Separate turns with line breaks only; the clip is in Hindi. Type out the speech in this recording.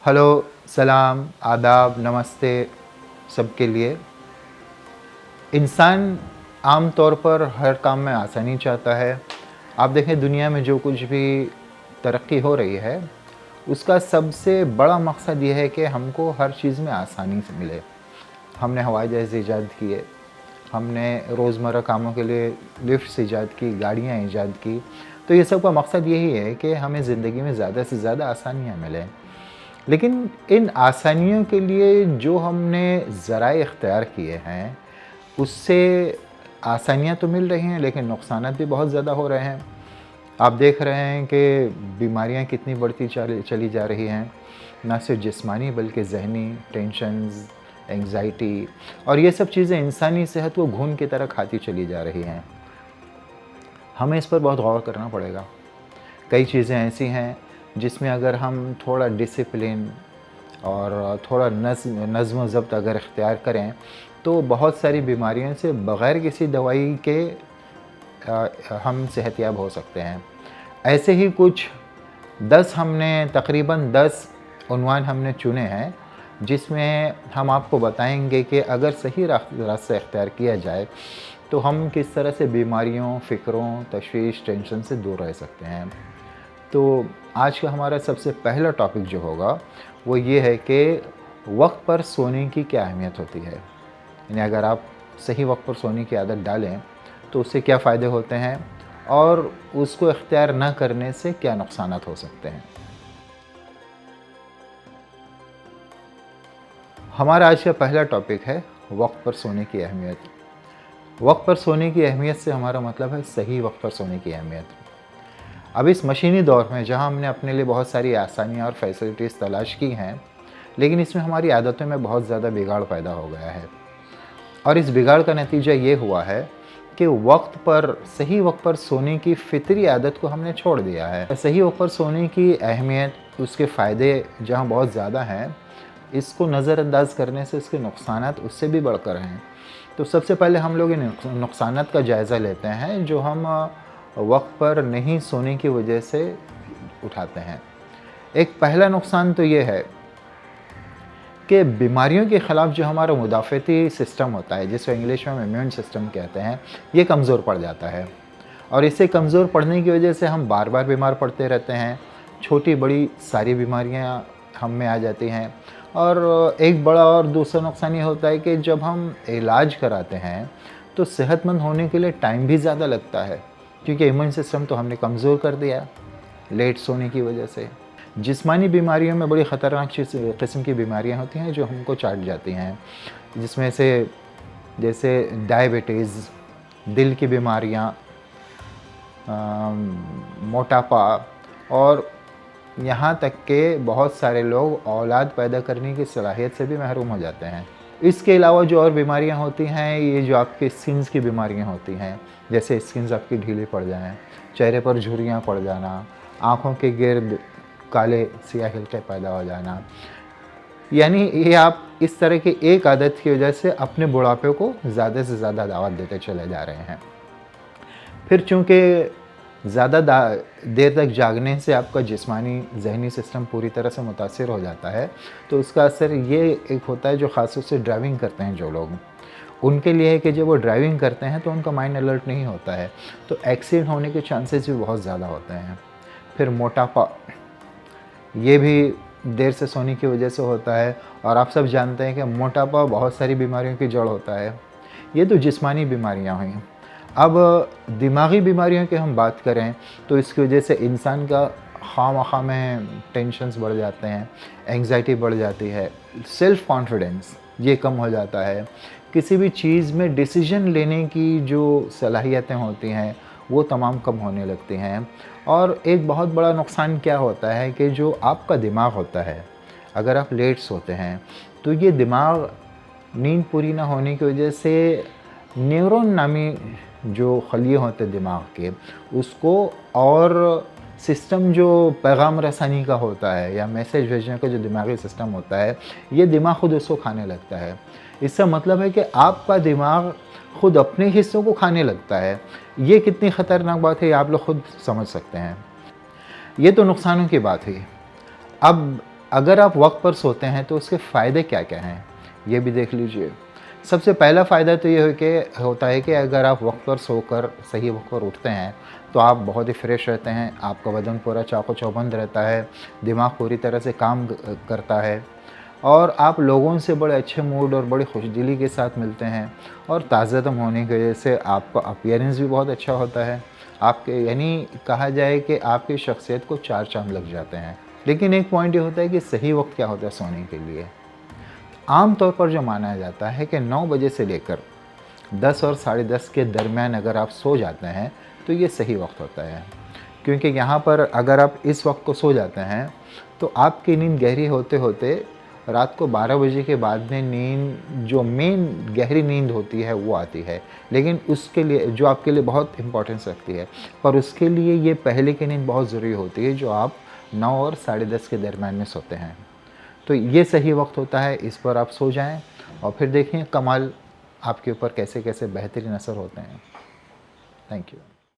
हेलो, सलाम, आदाब, नमस्ते सबके लिए। इंसान आम तौर पर हर काम में आसानी चाहता है। आप देखें दुनिया में जो कुछ भी तरक्की हो रही है, उसका सबसे बड़ा मकसद ये है कि हमको हर चीज़ में आसानी से मिले। हमने हवाई जहाज़ ईजाद किए, हमने रोज़मर्रा कामों के लिए लिफ्ट्स ईजाद की, गाड़ियाँ ईजाद की। तो ये सब का मकसद यही है कि हमें ज़िंदगी में ज़्यादा से ज़्यादा आसानियाँ मिलें। लेकिन इन आसानियों के लिए जो हमने ज़राए इख्तियार किए हैं, उससे आसानियाँ तो मिल रही हैं लेकिन नुकसानात भी बहुत ज़्यादा हो रहे हैं। आप देख रहे हैं कि बीमारियाँ कितनी बढ़ती चली जा रही हैं, ना सिर्फ जिस्मानी बल्कि ज़हनी टेंशन्स, एंग्ज़ायटी और ये सब चीज़ें इंसानी सेहत को घून की तरह खाती चली जा रही हैं। हमें इस पर बहुत गौर करना पड़ेगा। कई चीज़ें ऐसी हैं जिसमें अगर हम थोड़ा डिसिप्लिन और थोड़ा नज़्म व ज़ब्त अगर इख्तियार करें, तो बहुत सारी बीमारियों से बग़ैर किसी दवाई के हम सेहतयाब हो सकते हैं। ऐसे ही कुछ 10 हमने तकरीबन 10 उन्वान हमने चुने हैं, जिसमें हम आपको बताएँगे कि अगर सही रास्ता इख्तियार किया जाए, तो हम किस तरह से बीमारियों, फ़िक्रों, तशवीश, टेंशन से दूर रह सकते हैं। तो आज का हमारा सबसे पहला टॉपिक जो होगा वो ये है कि वक्त पर सोने की क्या अहमियत होती है। यानी अगर आप सही वक्त पर सोने की आदत डालें तो उससे क्या फ़ायदे होते हैं और उसको इख्तियार न करने से क्या नुकसानात हो सकते हैं। हमारा आज का पहला टॉपिक है वक्त पर सोने की अहमियत। वक्त पर सोने की अहमियत से हमारा मतलब है सही वक्त पर सोने की अहमियत। अब इस मशीनी दौर में जहां हमने अपने लिए बहुत सारी आसानियां और फैसिलिटीज़ तलाश की हैं, लेकिन इसमें हमारी आदतों में बहुत ज़्यादा बिगाड़ पैदा हो गया है और इस बिगाड़ का नतीजा ये हुआ है कि सही वक्त पर सोने की फितरी आदत को हमने छोड़ दिया है। सही वक्त पर सोने की अहमियत, उसके फ़ायदे जहाँ बहुत ज़्यादा हैं, इसको नज़रअंदाज करने से इसके नुकसानात उससे भी बढ़कर हैं। तो सबसे पहले हम लोग इन नुकसानात का जायज़ा लेते हैं जो हम वक्त पर नहीं सोने की वजह से उठाते हैं। एक पहला नुकसान तो ये है कि बीमारियों के ख़िलाफ़ जो हमारा मुदाफ़ती सिस्टम होता है, जिसको इंग्लिश में हम इम्यून सिस्टम कहते हैं, ये कमज़ोर पड़ जाता है और इससे कमज़ोर पड़ने की वजह से हम बार बार बीमार पड़ते रहते हैं। छोटी बड़ी सारी बीमारियां हम में आ जाती हैं और एक बड़ा और दूसरा नुकसान ये होता है कि जब हम इलाज कराते हैं तो सेहतमंद होने के लिए टाइम भी ज़्यादा लगता है, क्योंकि इम्यून सिस्टम तो हमने कमज़ोर कर दिया लेट सोने की वजह से। जिस्मानी बीमारियों में बड़ी ख़तरनाक किस्म की बीमारियां होती हैं जो हमको चाट जाती हैं, जिसमें से जैसे डायबिटीज़, दिल की बीमारियां, मोटापा और यहाँ तक कि बहुत सारे लोग औलाद पैदा करने की सलाहियत से भी महरूम हो जाते हैं। इसके अलावा जो और बीमारियां होती हैं, ये जो आपके स्किन्स की बीमारियां होती हैं, जैसे स्किन्स आपकी ढीली पड़ जाएँ, चेहरे पर झुर्रियाँ पड़ जाना, आँखों के गिर्द काले सियाह हिलके पैदा हो जाना। यानी ये आप इस तरह की एक आदत की वजह से अपने बुढ़ापे को ज़्यादा से ज़्यादा दावत देते चले जा रहे हैं। फिर चूँकि ज़्यादा देर तक जागने से आपका जिस्मानी ज़हनी सिस्टम पूरी तरह से मुतासिर हो जाता है, तो उसका असर ये एक होता है जो ख़ास तौर से ड्राइविंग करते हैं जो लोग, उनके लिए है कि जब वो ड्राइविंग करते हैं तो उनका माइंड अलर्ट नहीं होता है, तो एक्सीडेंट होने के चांसेस भी बहुत ज़्यादा होते हैं। फिर मोटापा, ये भी देर से सोने की वजह से होता है और आप सब जानते हैं कि मोटापा बहुत सारी बीमारियों की जड़ होता है। ये तो जिस्मानी बीमारियां हुई। अब दिमागी बीमारियों की हम बात करें तो इसकी वजह से इंसान का खामखा में टेंशन्स बढ़ जाते हैं, एंग्जाइटी बढ़ जाती है, सेल्फ़ कॉन्फिडेंस ये कम हो जाता है, किसी भी चीज़ में डिसीजन लेने की जो सलाहियतें होती हैं वो तमाम कम होने लगती हैं। और एक बहुत बड़ा नुकसान क्या होता है कि जो आपका दिमाग होता है, अगर आप लेट सोते हैं तो ये दिमाग नींद पूरी ना होने की वजह से न्यूरॉन नामी जो खलिए होते हैं दिमाग के, उसको और सिस्टम जो पैगाम रसानी का होता है या मैसेज भेजने का जो दिमागी सिस्टम होता है, ये दिमाग खुद उसको खाने लगता है। इसका मतलब है कि आपका दिमाग खुद अपने हिस्सों को खाने लगता है। ये कितनी ख़तरनाक बात है, ये आप लोग खुद समझ सकते हैं। ये तो नुकसानों की बात हुई। अब अगर आप वक्त पर सोते हैं तो उसके फ़ायदे क्या क्या हैं, ये भी देख लीजिए। सबसे पहला फ़ायदा तो ये होता है कि अगर आप वक्त पर सोकर सही वक्त पर उठते हैं तो आप बहुत ही फ्रेश रहते हैं, आपका बदन पूरा चाको चौबंद रहता है, दिमाग पूरी तरह से काम करता है और आप लोगों से बड़े अच्छे मूड और बड़ी खुशदिली के साथ मिलते हैं और ताज़ादम होने की वजह से आपका अपीयरेंस भी बहुत अच्छा होता है। आपके यानी कहा जाए कि आपकी शख्सियत को चार चाँद लग जाते हैं। लेकिन एक पॉइंट ये होता है कि सही वक्त क्या होता है सोने के लिए। आम तौर पर जो माना जाता है कि 9 बजे से लेकर 10 और साढ़े 10 के दरमियान अगर आप सो जाते हैं तो ये सही वक्त होता है, क्योंकि यहाँ पर अगर आप इस वक्त को सो जाते हैं तो आपकी नींद गहरी होते होते रात को 12 बजे के बाद में नींद जो मेन गहरी नींद होती है वो आती है। लेकिन उसके लिए जो आपके लिए बहुत इम्पोर्टेंस रखती है, पर उसके लिए ये पहले की नींद बहुत ज़रूरी होती है जो आप 9 और साढ़े 10 के दरमियान में सोते हैं। तो ये सही वक्त होता है, इस पर आप सो जाएं और फिर देखें कमाल आपके ऊपर कैसे कैसे बेहतरीन असर होते हैं। Thank you.